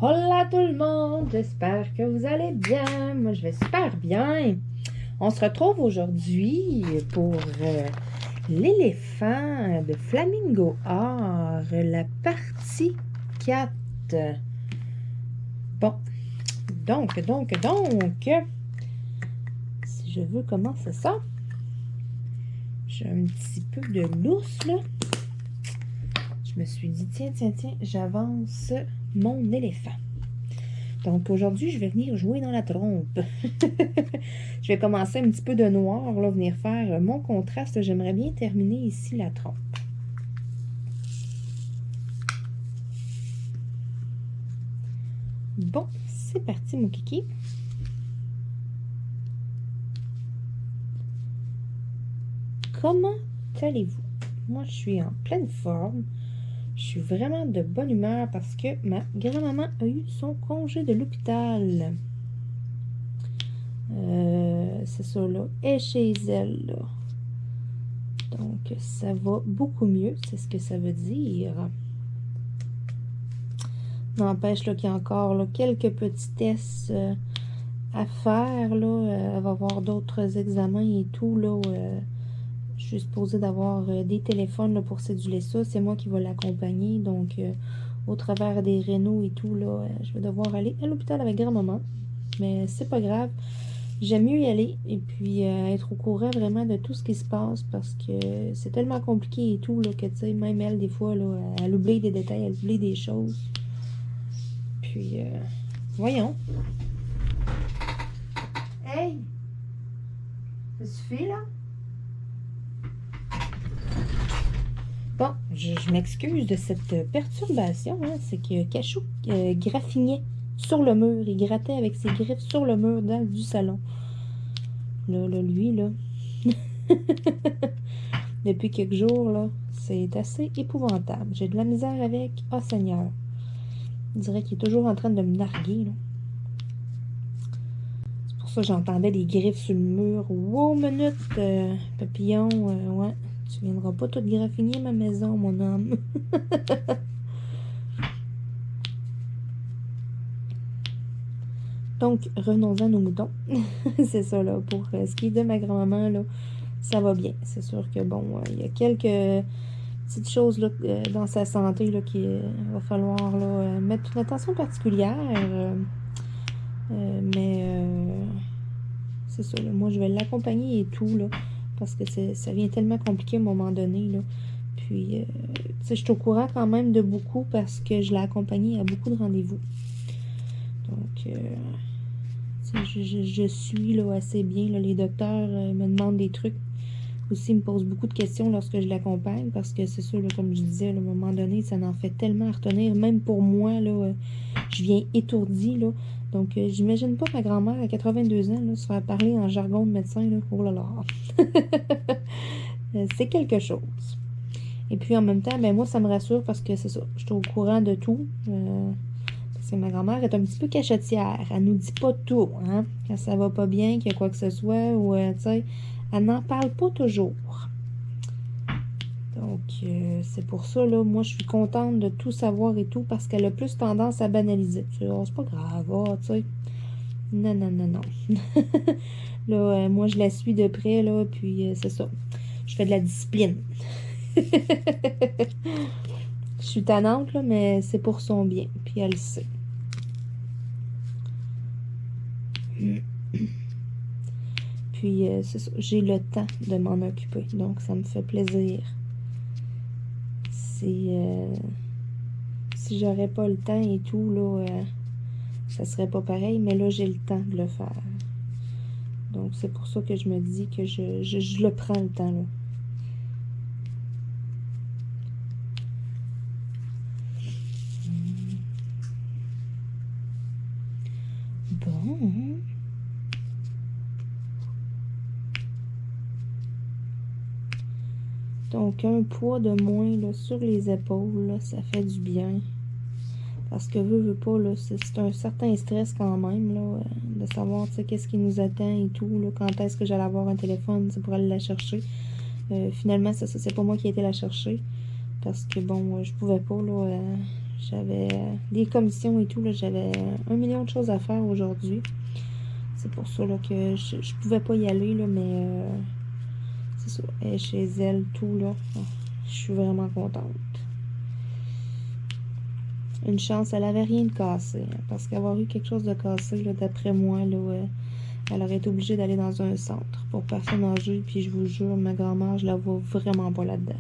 Hola tout le monde, j'espère que vous allez bien. Moi, je vais super bien. On se retrouve aujourd'hui pour l'éléphant de Flamingo Or, la partie 4. Bon, donc, si je veux commencer ça, j'ai un petit peu de lousse là. Je me suis dit, tiens, j'avance mon éléphant. Donc aujourd'hui, je vais venir jouer dans la trompe. Je vais commencer un petit peu de noir, là, venir faire mon contraste. J'aimerais bien terminer ici la trompe. Bon, c'est parti mon kiki. Comment allez-vous? Moi, je suis en pleine forme. Je suis vraiment de bonne humeur parce que ma grand-maman a eu son congé de l'hôpital. C'est ça, là. Et chez elle, là. Donc, ça va beaucoup mieux. C'est ce que ça veut dire. N'empêche qu'il y a encore là, quelques petits tests à faire. Là. Elle va avoir d'autres examens et tout. Là, je suis supposée d'avoir des téléphones là, pour céduler ça. C'est moi qui vais l'accompagner. Donc, au travers des rénaux et tout, là, je vais devoir aller à l'hôpital avec grand-maman. Mais c'est pas grave. J'aime mieux y aller et puis être au courant vraiment de tout ce qui se passe parce que c'est tellement compliqué et tout là, que, tu sais, même elle, des fois, là, elle oublie des détails, elle oublie des choses. Puis, voyons. Hey! Ça suffit, là? Bon, je m'excuse de cette perturbation. Hein, c'est que Cachou graffinait sur le mur. Il grattait avec ses griffes sur le mur du salon. Là, lui, là. Depuis quelques jours, là, c'est assez épouvantable. J'ai de la misère avec. Oh Seigneur. Je dirais qu'il est toujours en train de me narguer, là. C'est pour ça que j'entendais des griffes sur le mur. Wow, minute, papillon, ouais. Tu viendras pas tout graffiner ma maison, mon homme. Donc, revenons-en à nos moutons. C'est ça, là, pour ce qui est de ma grand-maman, là, ça va bien. C'est sûr que, bon, il y a quelques petites choses là, dans sa santé là, qu'il va falloir là, mettre une attention particulière. Mais c'est ça, là, moi, je vais l'accompagner et tout, là, parce que ça devient tellement compliqué à un moment donné, là. Puis, tu sais, je suis au courant quand même de beaucoup parce que je l'ai accompagné à beaucoup de rendez-vous. Donc, je suis là, assez bien. Là, les docteurs me demandent des trucs. Aussi, ils me posent beaucoup de questions lorsque je l'accompagne parce que c'est sûr, là, comme je disais, là, à un moment donné, ça en fait tellement à retenir. Même pour moi, là, je viens étourdie. Là. Donc, j'imagine pas ma grand-mère à 82 ans là, se faire parler en jargon de médecin. Là. Oh là là! C'est quelque chose. Et puis, en même temps, ben moi, ça me rassure parce que c'est ça. Je suis au courant de tout. Parce que ma grand-mère est un petit peu cachetière. Elle nous dit pas tout, hein. Quand ça va pas bien, qu'il y a quoi que ce soit, ou, tu sais, elle n'en parle pas toujours. Donc, c'est pour ça, là, moi, je suis contente de tout savoir et tout, parce qu'elle a plus tendance à banaliser. Tu sais, oh, c'est pas grave, oh, tu sais. Non. Là, moi, je la suis de près, là, puis c'est ça. Je fais de la discipline. Je suis tannante, là, mais c'est pour son bien, puis elle le sait. Puis, c'est ça, j'ai le temps de m'en occuper, donc ça me fait plaisir. Si j'aurais pas le temps et tout, là, ça serait pas pareil, mais là, j'ai le temps de le faire. Donc, c'est pour ça que je me dis que je le prends le temps, là. Bon. Donc, un poids de moins là, sur les épaules, là, ça fait du bien. Parce que veut pas, là, c'est un certain stress quand même, là, de savoir, tu sais, qu'est-ce qui nous attend et tout, là, quand est-ce que j'allais avoir un téléphone, pour aller la chercher. Finalement, c'est pas moi qui ai été la chercher. Parce que, bon, je pouvais pas, là, j'avais des commissions et tout, là, j'avais 1 million de choses à faire aujourd'hui. C'est pour ça là, que je pouvais pas y aller, là, mais c'est ça. Elle est chez elle, tout, là. Je suis vraiment contente. Une chance, elle avait rien de cassé. Hein, parce qu'avoir eu quelque chose de cassé, là, d'après moi, là, elle aurait été obligée d'aller dans un centre pour personnes âgées. Puis je vous jure, ma grand-mère, je la vois vraiment pas là-dedans.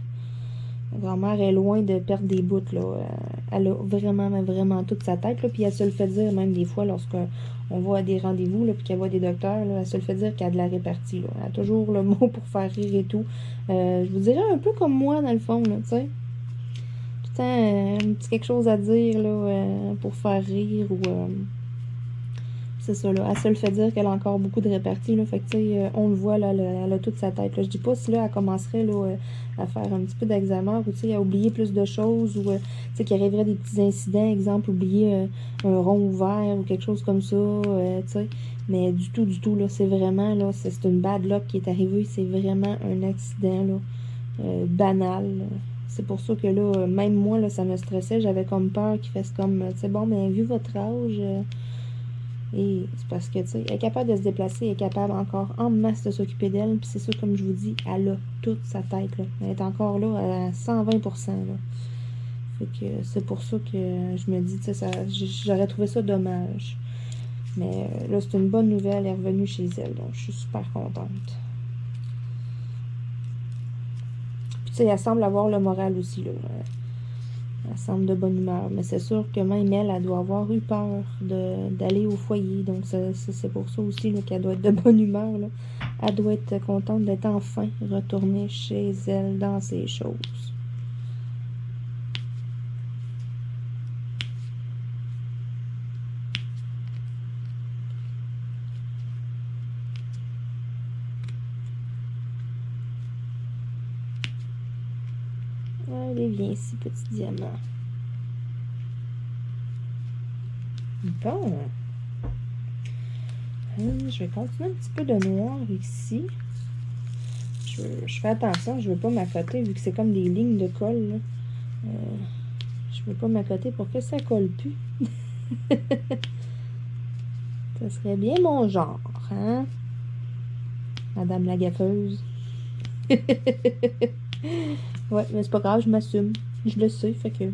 Ma grand-mère est loin de perdre des bouts, là. Elle a vraiment, mais vraiment toute sa tête, là. Puis elle se le fait dire, même des fois, lorsqu'on va à des rendez-vous, là, puis qu'elle voit des docteurs, là, elle se le fait dire qu'elle a de la répartie, là. Elle a toujours le mot pour faire rire et tout. Je vous dirais un peu comme moi, dans le fond, là, tu sais. Tout le temps, un petit quelque chose à dire, là, pour faire rire ou... c'est ça, là. Elle se le fait dire qu'elle a encore beaucoup de réparties, là. Fait que, tu sais, on le voit, là, elle a toute sa tête, là. Je dis pas si, là, elle commencerait, là, à faire un petit peu d'Alzheimer ou, tu sais, à oublier plus de choses ou, tu sais, qu'il arriverait des petits incidents, exemple, oublier un rond ouvert ou quelque chose comme ça, tu sais. Mais du tout, là, c'est vraiment, là, c'est une bad luck qui est arrivée. C'est vraiment un accident, là, banal. C'est pour ça que, là, même moi, là, ça me stressait. J'avais comme peur qu'il fasse comme, tu sais, bon, mais vu votre âge... et c'est parce que, tu sais, elle est capable de se déplacer, elle est capable encore en masse de s'occuper d'elle. Puis c'est ça, comme je vous dis, elle a toute sa tête, là. Elle est encore là à 120%, là. Fait que c'est pour ça que je me dis, tu sais, j'aurais trouvé ça dommage. Mais là, c'est une bonne nouvelle, elle est revenue chez elle, donc je suis super contente. Puis tu sais, elle semble avoir le moral aussi, là. Elle semble de bonne humeur. Mais c'est sûr que même elle doit avoir eu peur d'aller au foyer. Donc, c'est pour ça aussi qu'elle doit être de bonne humeur. Là. Elle doit être contente d'être enfin retournée chez elle dans ses choses. Allez, viens ici, petit diamant. Bon. Je vais continuer un petit peu de noir ici. Je fais attention, je ne veux pas m'accoter vu que c'est comme des lignes de colle. Là. Je ne veux pas m'accoter pour que ça colle plus. Ça serait bien mon genre, hein? Madame la gaffeuse. Ouais, mais c'est pas grave, je m'assume. Je le sais, fait que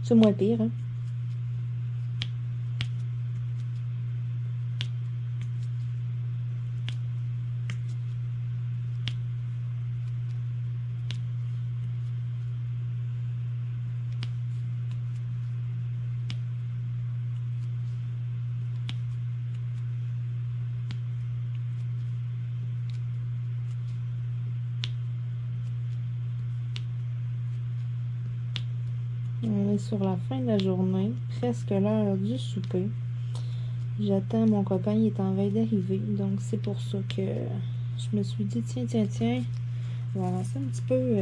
c'est moins pire, hein. On est sur la fin de la journée, presque l'heure du souper. J'attends mon copain, il est en veille d'arriver, donc c'est pour ça que je me suis dit, tiens, on va avancer un petit peu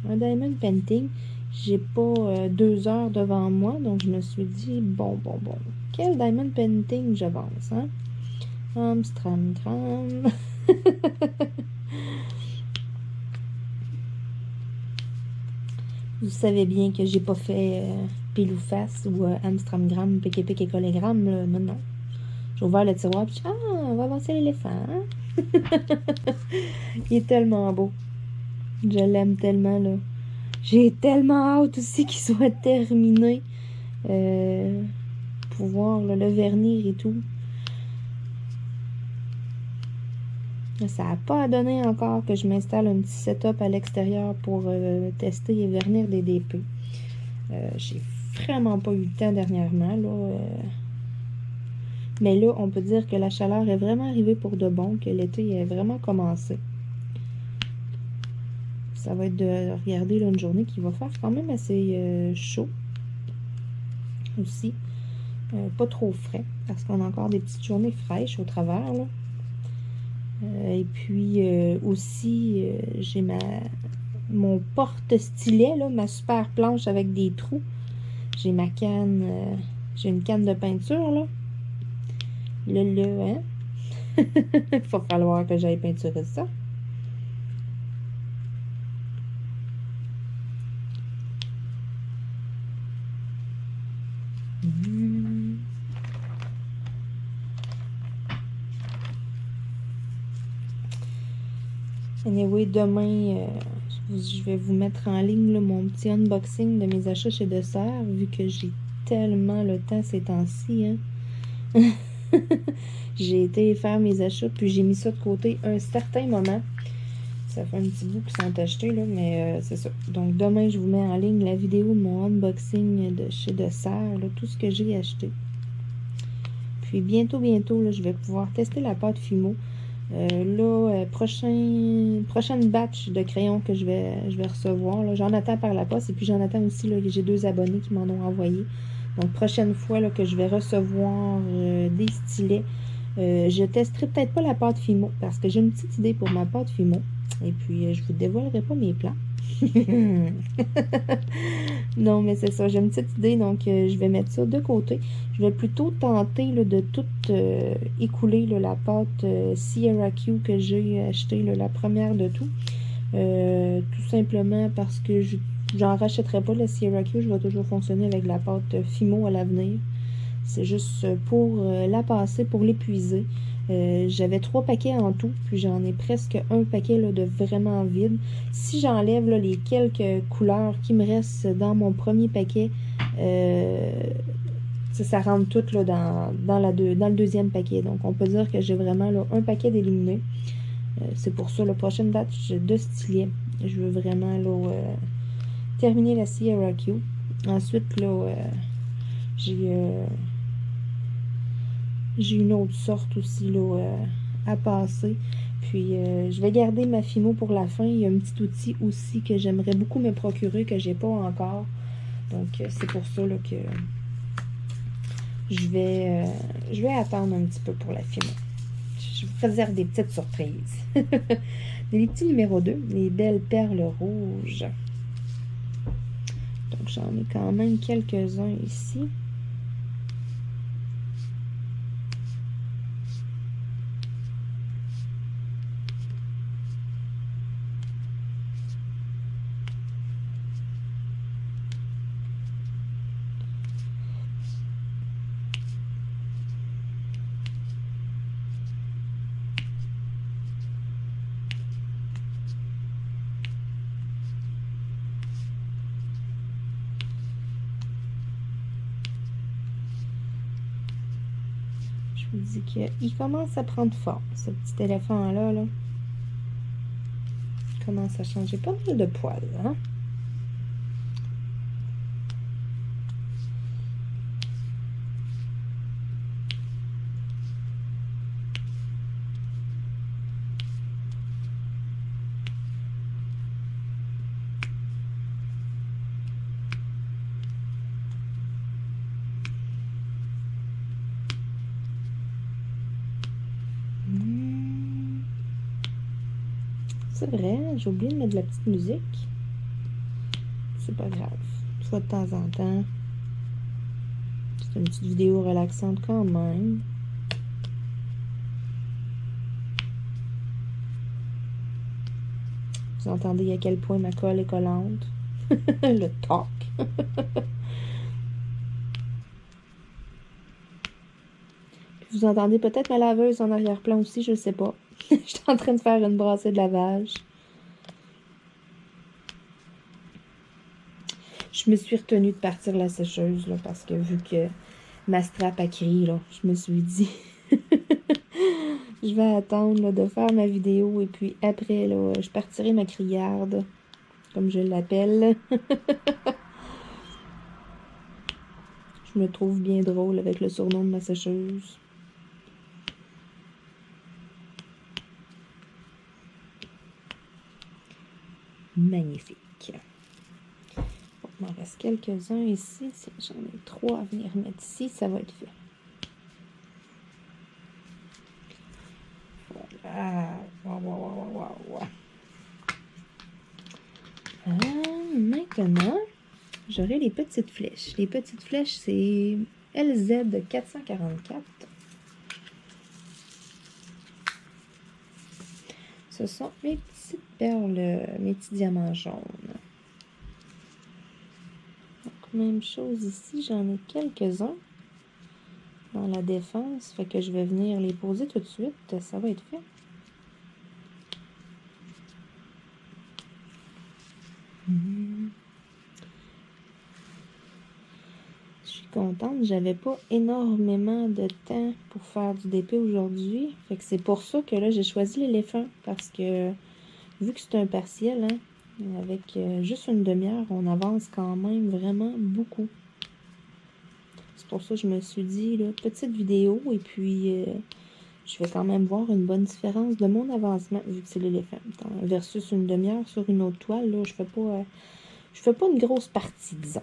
un diamond painting. J'ai pas 2 heures devant moi, donc je me suis dit, bon, quel diamond painting j'avance, hein? Amstram. Vous savez bien que j'ai pas fait pile ou face ou Amstramgram, pique écolégramme, là. Non. J'ai ouvert le tiroir, puis on va avancer l'éléphant, hein? Il est tellement beau. Je l'aime tellement, là. J'ai tellement hâte aussi qu'il soit terminé. Pour voir là, le vernir et tout. Ça n'a pas à donner encore que je m'installe un petit setup à l'extérieur pour tester et vernir des DP. J'ai vraiment pas eu le temps dernièrement, là. Mais là, on peut dire que la chaleur est vraiment arrivée pour de bon, que l'été est vraiment commencé. Ça va être de regarder là, une journée qui va faire quand même assez chaud aussi. Pas trop frais, parce qu'on a encore des petites journées fraîches au travers, là. Et puis aussi, j'ai mon porte-stylet, là, ma super planche avec des trous. J'ai ma canne, j'ai une canne de peinture, là. Là, hein? Il va falloir que j'aille peinturer ça. Anyway, demain, je vais vous mettre en ligne là, mon petit unboxing de mes achats chez Dessert, vu que j'ai tellement le temps ces temps-ci. Hein. J'ai été faire mes achats, puis j'ai mis ça de côté un certain moment. Ça fait un petit bout qu'ils sont achetés, là, mais c'est ça. Donc, demain, je vous mets en ligne la vidéo de mon unboxing de chez Dessert, là, tout ce que j'ai acheté. Puis, bientôt, là, je vais pouvoir tester la pâte Fimo. Prochaine batch de crayons que je vais recevoir. J'en attends par la poste, et puis j'en attends aussi, là, j'ai 2 abonnés qui m'en ont envoyé. Donc, prochaine fois là, que je vais recevoir des stylets, je testerai peut-être pas la pâte Fimo, parce que j'ai une petite idée pour ma pâte Fimo. Et puis, je vous dévoilerai pas mes plans. Non, mais c'est ça, j'ai une petite idée, donc je vais mettre ça de côté. Je vais plutôt tenter là, de tout écouler là, la pâte Sierra Q que j'ai acheté, la première de tout. Tout simplement parce que j'en rachèterai pas la Sierra Q, je vais toujours fonctionner avec la pâte Fimo à l'avenir. C'est juste pour la passer, pour l'épuiser. J'avais 3 paquets en tout, puis j'en ai presque un paquet là, de vraiment vide. Si j'enlève les quelques couleurs qui me restent dans mon premier paquet, ça rentre tout là, dans le deuxième paquet. Donc, on peut dire que j'ai vraiment là, un paquet d'éliminés. C'est pour ça, la prochaine batch de stylet, je veux vraiment là, terminer la Sierra Q. Ensuite, là, j'ai une autre sorte aussi là, à passer. Puis, je vais garder ma Fimo pour la fin. Il y a un petit outil aussi que j'aimerais beaucoup me procurer, que j'ai pas encore. Donc, c'est pour ça là, que je vais attendre un petit peu pour la Fimo. Je vous réserve des petites surprises. Les petits numéro 2, les belles perles rouges. Donc, j'en ai quand même quelques-uns ici. Je vous dis qu'il commence à prendre forme, ce petit éléphant-là. Là. Il commence à changer pas mal de poils. Hein? C'est vrai, j'ai oublié de mettre de la petite musique. C'est pas grave. Une fois de temps en temps. C'est une petite vidéo relaxante quand même. Vous entendez à quel point ma colle est collante. Le toc. Vous entendez peut-être ma laveuse en arrière-plan aussi, je ne sais pas. Je suis en train de faire une brassée de lavage. Je me suis retenue de partir la sécheuse, là, parce que vu que ma strap a crié, là, je me suis dit, je vais attendre là, de faire ma vidéo et puis après, là, je partirai ma criarde, comme je l'appelle. Je me trouve bien drôle avec le surnom de ma sécheuse. Magnifique. Il m'en reste quelques-uns ici. J'en ai 3 à venir mettre ici. Ça va être fait. Voilà. Wow. Maintenant, j'aurai les petites flèches. Les petites flèches, c'est LZ 444. Ce sont mes petites perles, mes petits diamants jaunes. Donc, même chose ici, j'en ai quelques-uns dans la défense. Fait que je vais venir les poser tout de suite. Ça va être fait. Je suis contente, j'avais pas énormément de temps pour faire du DP aujourd'hui. Fait que c'est pour ça que là, j'ai choisi l'éléphant. Parce que, vu que c'est un partiel, hein, avec juste une demi-heure, on avance quand même vraiment beaucoup. C'est pour ça que je me suis dit, là, petite vidéo, et puis je vais quand même voir une bonne différence de mon avancement, vu que c'est l'éléphant. Versus une demi-heure sur une autre toile, là, je fais pas une grosse partie, disons.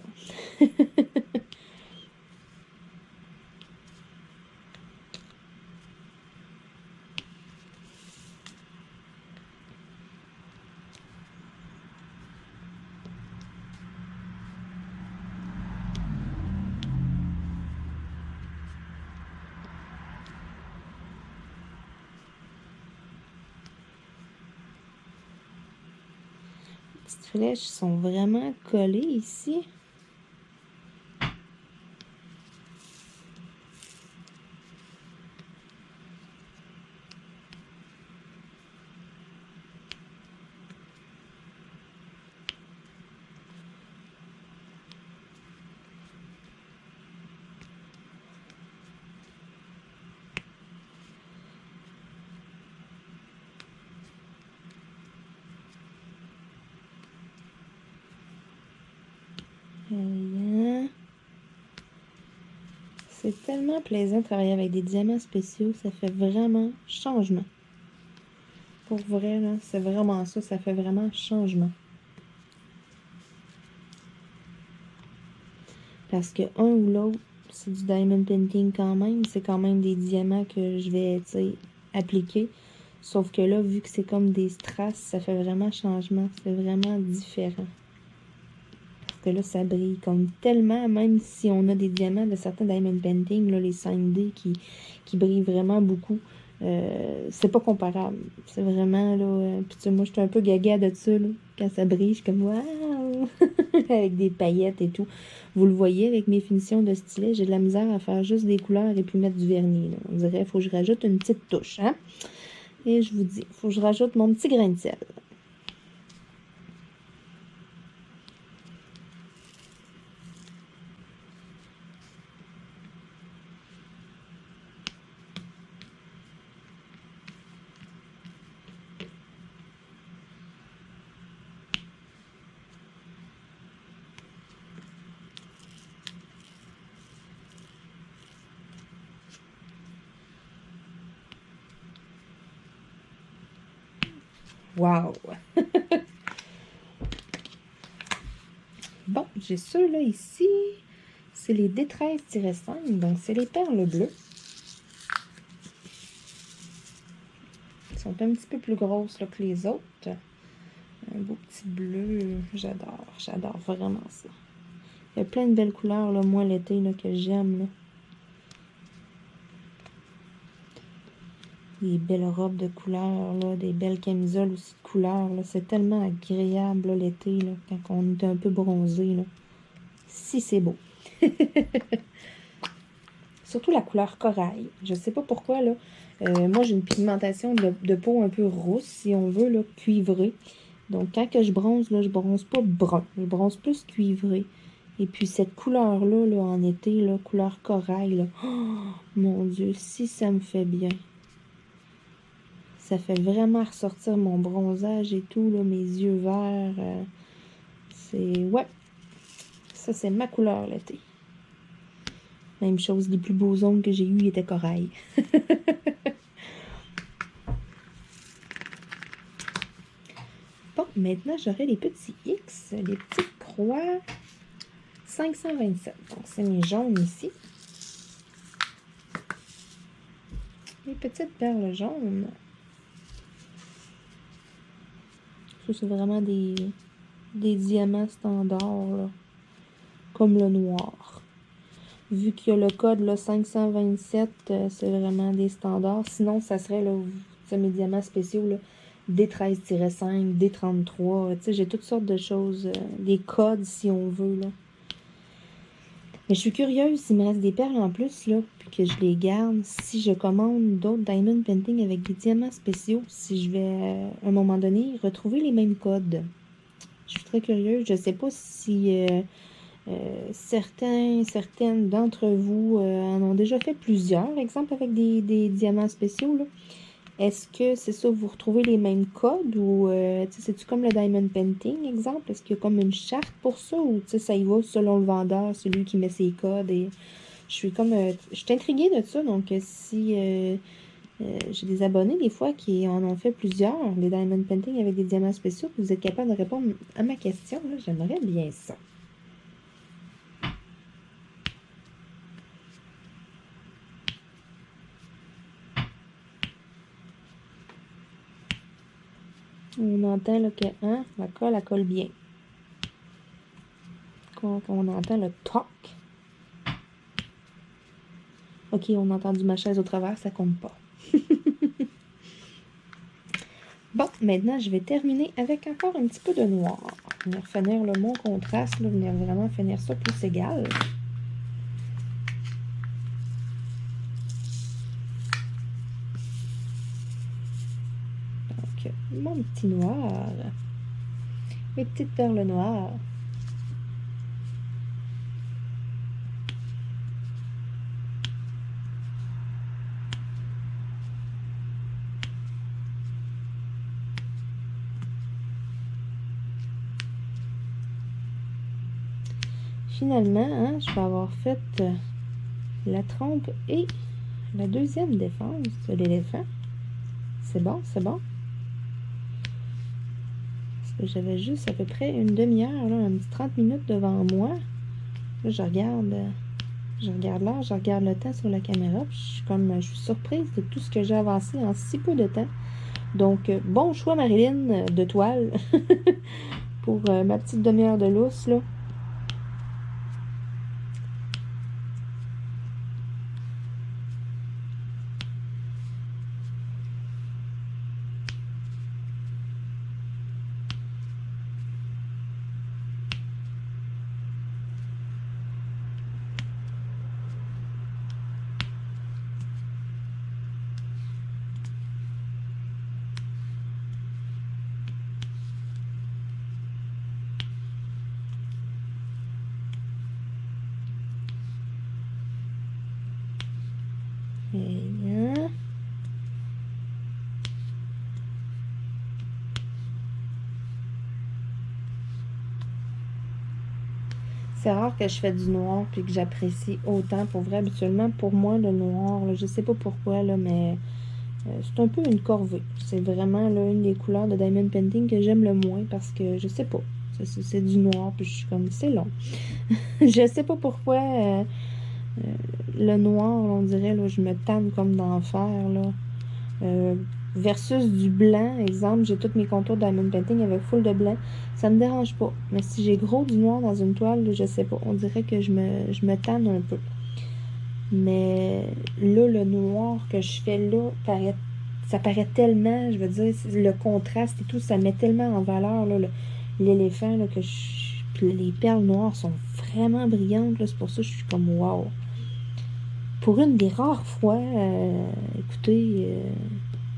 Les petites flèches sont vraiment collées ici. C'est tellement plaisant de travailler avec des diamants spéciaux. Ça fait vraiment changement. Pour vrai, là, c'est vraiment ça. Ça fait vraiment changement. Parce que un ou l'autre, c'est du diamond painting quand même. C'est quand même des diamants que je vais, tu sais, appliquer. Sauf que là, vu que c'est comme des strass, ça fait vraiment changement. C'est vraiment différent. Parce que là, ça brille comme tellement, même si on a des diamants de certains diamond painting, là, les 5D qui brillent vraiment beaucoup. C'est pas comparable. C'est vraiment, là... Puis tu sais, moi, je suis un peu gaga de ça, là. Quand ça brille, je suis comme, waouh! Avec des paillettes et tout. Vous le voyez, avec mes finitions de stylet, j'ai de la misère à faire juste des couleurs et puis mettre du vernis, là. On dirait, il faut que je rajoute une petite touche, hein? Et je vous dis, il faut que je rajoute mon petit grain de sel. Wow! Bon, j'ai ceux-là ici. C'est les D13-5, donc c'est les perles bleues. Elles sont un petit peu plus grosses là, que les autres. Un beau petit bleu, j'adore vraiment ça. Il y a plein de belles couleurs, là, moi, l'été, là, que j'aime, là. Des belles robes de couleurs, là, des belles camisoles aussi de couleurs, là. C'est tellement agréable, là, l'été, là, quand on est un peu bronzé, là. Si c'est beau. Surtout la couleur corail. Je sais pas pourquoi, là. Moi, j'ai une pigmentation de peau un peu rousse, si on veut, là, cuivrée. Donc, quand que je bronze, là, je bronze pas brun. Je bronze plus cuivré. Et puis, cette couleur-là, là, en été, là, couleur corail, là. Oh, mon Dieu, si ça me fait bien. Ça fait vraiment ressortir mon bronzage et tout, là, mes yeux verts. C'est... Ouais. Ça, c'est ma couleur l'été. Même chose, les plus beaux ongles que j'ai eus étaient corail. Bon, maintenant, j'aurai les petits X, les petites croix 527. Donc, c'est mes jaunes ici. Les petites perles jaunes. Ça, c'est vraiment des diamants standards, là, comme le noir. Vu qu'il y a le code là, 527, c'est vraiment des standards. Sinon, ça serait là, mes diamants spéciaux, là, D13-5, D33. Tu sais, j'ai toutes sortes de choses, des codes si on veut, là. Mais je suis curieuse s'il me reste des perles en plus, là, puis que je les garde. Si je commande d'autres diamond painting avec des diamants spéciaux, si je vais, à un moment donné, retrouver les mêmes codes. Je suis très curieuse. Je ne sais pas si certaines d'entre vous en ont déjà fait plusieurs, exemple avec des diamants spéciaux, là. Est-ce que c'est ça, vous retrouvez les mêmes codes ou c'est-tu comme le Diamond Painting, exemple? Est-ce qu'il y a comme une charte pour ça ou ça y va selon le vendeur, celui qui met ses codes et je suis comme je suis intriguée de ça, donc si j'ai des abonnés des fois qui en ont fait plusieurs, des Diamond Painting avec des diamants spéciaux, vous êtes capable de répondre à ma question, là, j'aimerais bien ça. On entend là, que hein, la colle, elle colle bien. Quand on entend le toc. Ok, on a entendu ma chaise au travers, ça compte pas. Bon, maintenant, je vais terminer avec encore un petit peu de noir. Venir finir le mon contraste, là, venir vraiment finir ça plus égal. Donc, mon petit noir. Mes petites perles noires. Finalement, hein, je vais avoir fait la trompe et la deuxième défense de l'éléphant. C'est bon, c'est bon. Parce que j'avais juste à peu près une demi-heure, là, un petit 30 minutes devant moi. Là, je regarde l'heure, je regarde le temps sur la caméra. Puis je suis surprise de tout ce que j'ai avancé en si peu de temps. Donc, bon choix, Marilyn, de toile pour ma petite demi-heure de lousse, là. Et, hein. C'est rare que je fais du noir puis que j'apprécie autant. Pour vrai, habituellement, pour moi, le noir, là, je sais pas pourquoi, là, mais c'est un peu une corvée. C'est vraiment là, une des couleurs de Diamond Painting que j'aime le moins parce que je sais pas. C'est du noir, puis je suis comme, c'est long. Je sais pas pourquoi le noir, on dirait, là, je me tanne comme d'enfer, là. Euh, versus du blanc, exemple, j'ai tous mes contours de Diamond Painting avec full de blanc, ça me dérange pas. Mais si j'ai gros du noir dans une toile, là, je sais pas, on dirait que je me tanne un peu. Mais là, le noir que je fais là, ça paraît tellement, je veux dire, le contraste et tout, ça met tellement en valeur là, l'éléphant là, puis les perles noires sont vraiment brillantes, là, c'est pour ça que je suis comme wow. Pour une des rares fois, écoutez,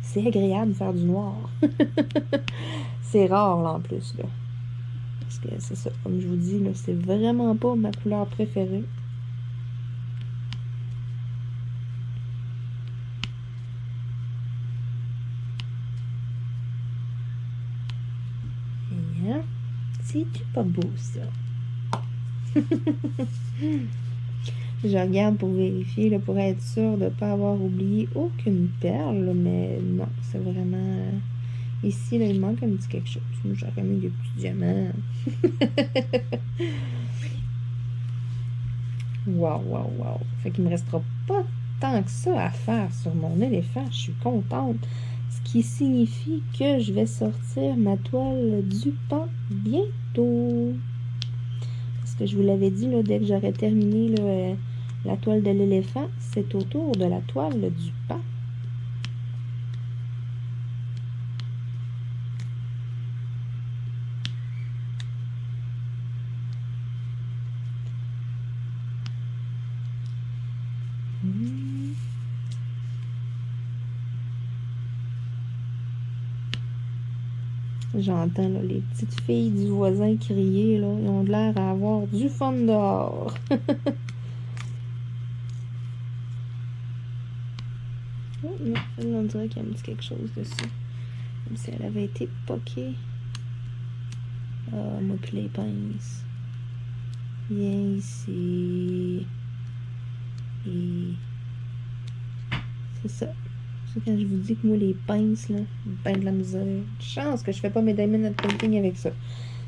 c'est agréable de faire du noir. C'est rare, là, en plus, là. Parce que c'est ça, comme je vous dis, là, c'est vraiment pas ma couleur préférée. Et, hein? C'est-tu pas beau, ça? Je regarde pour vérifier, là, pour être sûre de ne pas avoir oublié aucune perle, là, mais non, c'est vraiment... ici, là, il manque un petit quelque chose. Moi, j'aurais mis des petits diamants. Wow, wow, wow. Fait qu'il me restera pas tant que ça à faire sur mon éléphant. Je suis contente. Ce qui signifie que je vais sortir ma toile du pan bientôt. Parce que je vous l'avais dit, là, dès que j'aurai terminé là, la toile de l'éléphant, c'est au tour de la toile du pan. J'entends là, les petites filles du voisin crier, là. Ils ont l'air à avoir du fun dehors. Oh, non, elle, on dirait qu'elle me dit quelque chose dessus. Comme si elle avait été poquée. Ah, moi pis les pinces. Viens ici. Et... c'est ça. C'est quand je vous dis que moi, les pinces, là, ben de la misère. Chance que je fais pas mes diamond painting avec ça.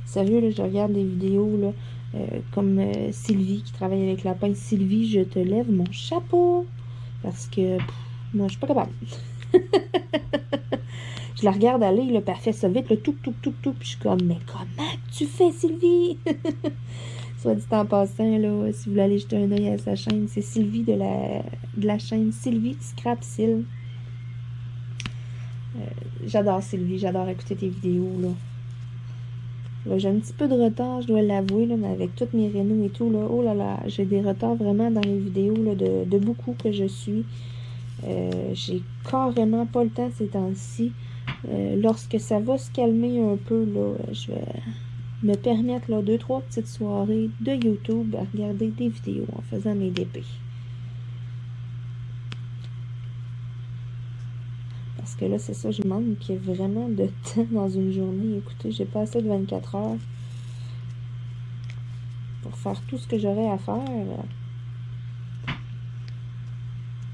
Sérieux, là, je regarde des vidéos, là, comme Sylvie qui travaille avec la pince. Sylvie, je te lève mon chapeau. Parce que, moi, je suis pas capable. Je la regarde aller, là, puis elle fait ça vite, le tout, tout, tout, tout. Puis je suis comme, mais comment tu fais, Sylvie? Soit dit en passant, là, si vous voulez aller jeter un œil à sa chaîne, c'est Sylvie de la chaîne Sylvie Scrap Sil. J'adore Sylvie, j'adore écouter tes vidéos, là. Là, j'ai un petit peu de retard, je dois l'avouer, là, mais avec toutes mes rénaux et tout, là, oh là là, j'ai des retards vraiment dans les vidéos, là, de beaucoup que je suis. J'ai carrément pas le temps ces temps-ci. Lorsque ça va se calmer un peu, là, je vais me permettre, là, 2-3 petites soirées de YouTube à regarder des vidéos en faisant mes DP. Parce que là, c'est ça, je manque vraiment de temps dans une journée. Écoutez, j'ai pas assez de 24 heures pour faire tout ce que j'aurais à faire.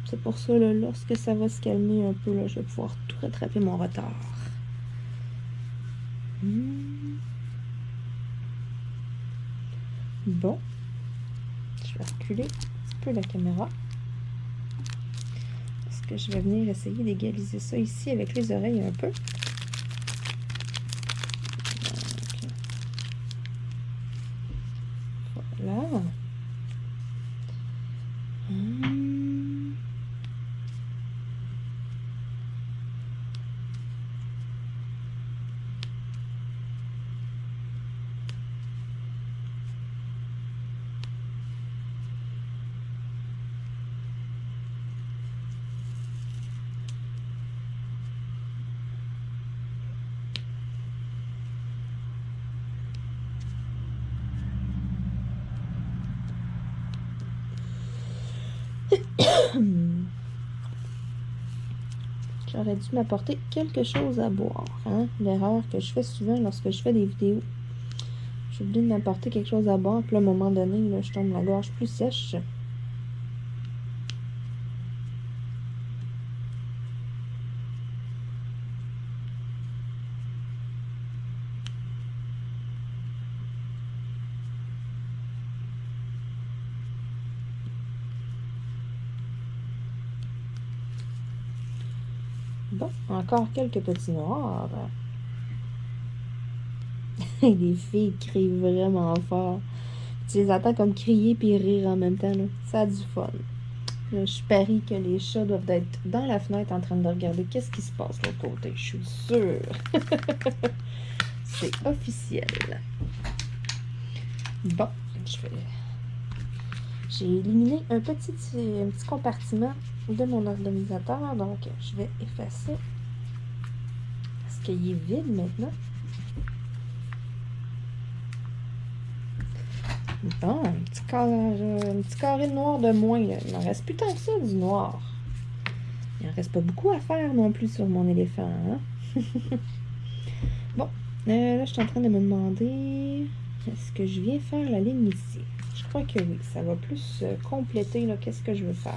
C'est pour ça, là, lorsque ça va se calmer un peu, là, je vais pouvoir tout rattraper mon retard. Bon. Je vais reculer un petit peu la caméra. Parce que je vais venir essayer d'égaliser ça ici avec les oreilles un peu. Donc, voilà. J'aurais dû m'apporter quelque chose à boire. Hein? L'erreur que je fais souvent lorsque je fais des vidéos. J'oublie de m'apporter quelque chose à boire. Puis là, à un moment donné, là, je tombe la gorge plus sèche. Bon, encore quelques petits noirs. Les filles crient vraiment fort. Tu les attends comme crier puis rire en même temps. Là. Ça a du fun. Là, je parie que les chats doivent être dans la fenêtre en train de regarder qu'est-ce qui se passe de l'autre côté. Je suis sûre. C'est officiel. Bon, j'ai éliminé un petit compartiment de mon organisateur. Donc, je vais effacer parce qu'il est vide maintenant. Bon, un petit carré de noir de moins. Là. Il m'en reste plus tant que ça, du noir. Il n'en reste pas beaucoup à faire non plus sur mon éléphant. Hein? Bon, là, je suis en train de me demander... Est-ce que je viens faire la ligne ici? Je crois que oui. Ça va plus compléter qu'est-ce que je veux faire.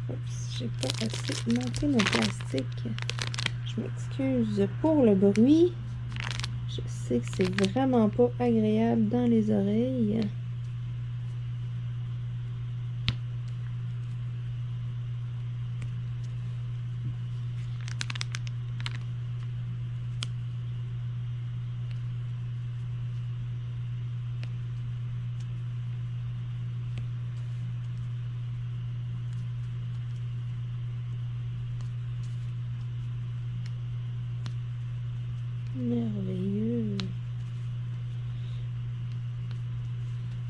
Oups, j'ai pas assez monté mon plastique. Je m'excuse pour le bruit. Je sais que c'est vraiment pas agréable dans les oreilles. Merveilleux.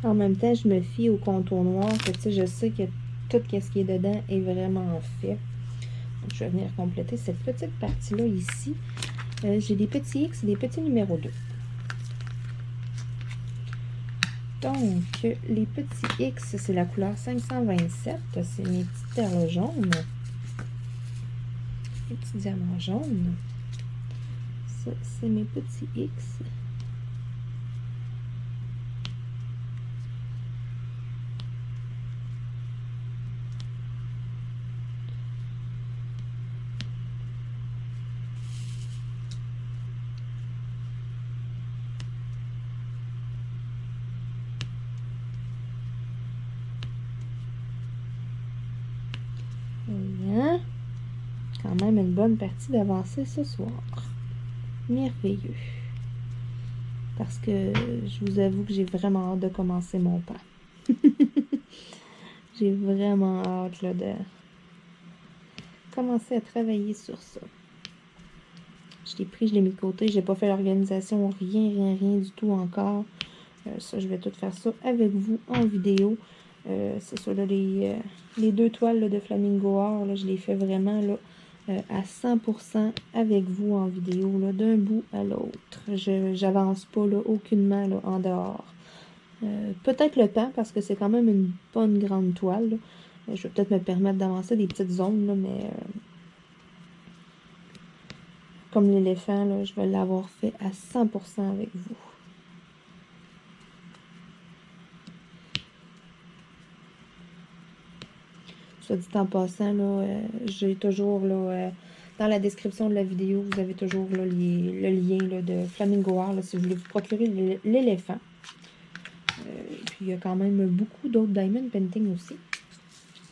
En même temps, je me fie au contour noir. Que, je sais que tout ce qui est dedans est vraiment fait. Donc, je vais venir compléter cette petite partie-là ici. J'ai des petits X et des petits numéros 2. Donc, les petits X, c'est la couleur 527. C'est mes petites perles jaunes. Les petits diamants jaunes. Ça, c'est mes petits X. Voilà. Quand même une bonne partie d'avancée ce soir. Merveilleux. Parce que je vous avoue que j'ai vraiment hâte de commencer mon pain. J'ai vraiment hâte là, de commencer à travailler sur ça. Je l'ai pris, je l'ai mis de côté. J'ai pas fait l'organisation, rien du tout encore. Ça, je vais tout faire ça avec vous en vidéo. C'est ça, là, les deux toiles là, de Flamingo Or, là, je les fais vraiment là, à 100% avec vous en vidéo, d'un bout à l'autre. Je n'avance pas là, aucunement là, en dehors. Peut-être le temps, parce que c'est quand même une bonne grande toile. Je vais peut-être me permettre d'avancer des petites zones, là, mais comme l'éléphant, là, je vais l'avoir fait à 100% avec vous. Soit dit en passant, là, j'ai toujours là, dans la description de la vidéo, vous avez toujours là, le lien là, de Flamingo Or, là, si vous voulez vous procurer l'éléphant. Puis il y a quand même beaucoup d'autres diamond painting aussi.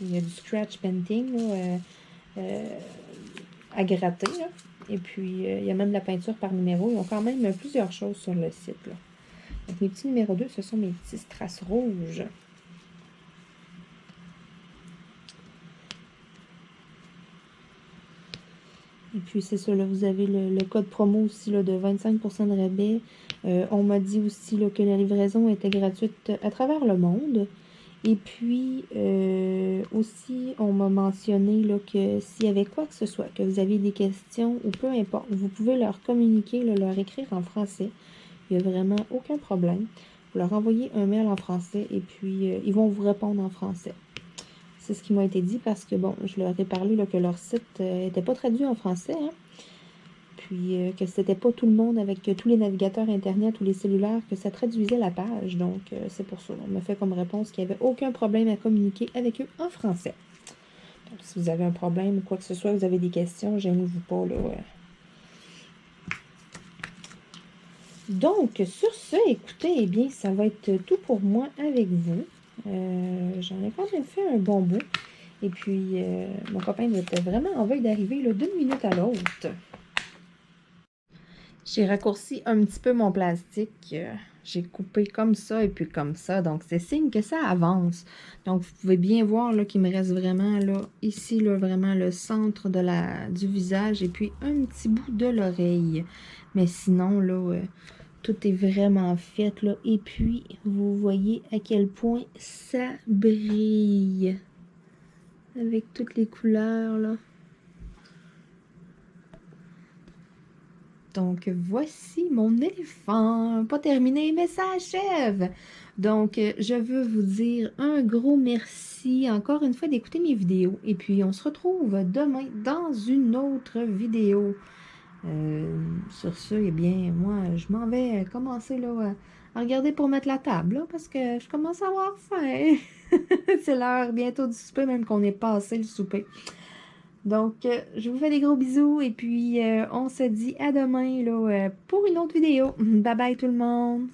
Il y a du scratch painting là, à gratter. Là. Et puis il y a même la peinture par numéro. Ils ont quand même plusieurs choses sur le site. Là. Donc mes petits numéros 2, ce sont mes petits strass rouges. Et puis, c'est ça, là, vous avez le code promo aussi là, de 25% de rabais. On m'a dit aussi là, que la livraison était gratuite à travers le monde. Et puis, aussi, on m'a mentionné là, que s'il y avait quoi que ce soit, que vous aviez des questions ou peu importe, vous pouvez leur communiquer, là, leur écrire en français. Il n'y a vraiment aucun problème. Vous leur envoyez un mail en français et puis ils vont vous répondre en français. C'est ce qui m'a été dit parce que, bon, je leur ai parlé là, que leur site n'était pas traduit en français, hein, puis que c'était pas tout le monde avec tous les navigateurs Internet ou les cellulaires que ça traduisait la page. Donc, c'est pour ça. On m'a fait comme réponse qu'il n'y avait aucun problème à communiquer avec eux en français. Donc, si vous avez un problème ou quoi que ce soit, vous avez des questions, gênez-vous pas, là. Donc, sur ce, écoutez, eh bien, ça va être tout pour moi avec vous. J'en ai quand même fait un bon bout. Et puis, mon copain était vraiment en veille d'arriver d'une minute à l'autre. J'ai raccourci un petit peu mon plastique. J'ai coupé comme ça et puis comme ça. Donc, c'est signe que ça avance. Donc, vous pouvez bien voir qu'il me reste vraiment là, ici, là, vraiment le centre du visage et puis un petit bout de l'oreille. Mais sinon, là, tout est vraiment fait, là. Et puis, vous voyez à quel point ça brille. Avec toutes les couleurs, là. Donc, voici mon éléphant. Pas terminé, mais ça achève. Donc, je veux vous dire un gros merci encore une fois d'écouter mes vidéos. Et puis, on se retrouve demain dans une autre vidéo. Sur ce, eh bien, moi, je m'en vais commencer là, à regarder pour mettre la table, là, parce que je commence à avoir faim. C'est l'heure bientôt du souper, même qu'on est passé le souper. Donc, je vous fais des gros bisous et puis on se dit à demain là, pour une autre vidéo. Bye bye tout le monde!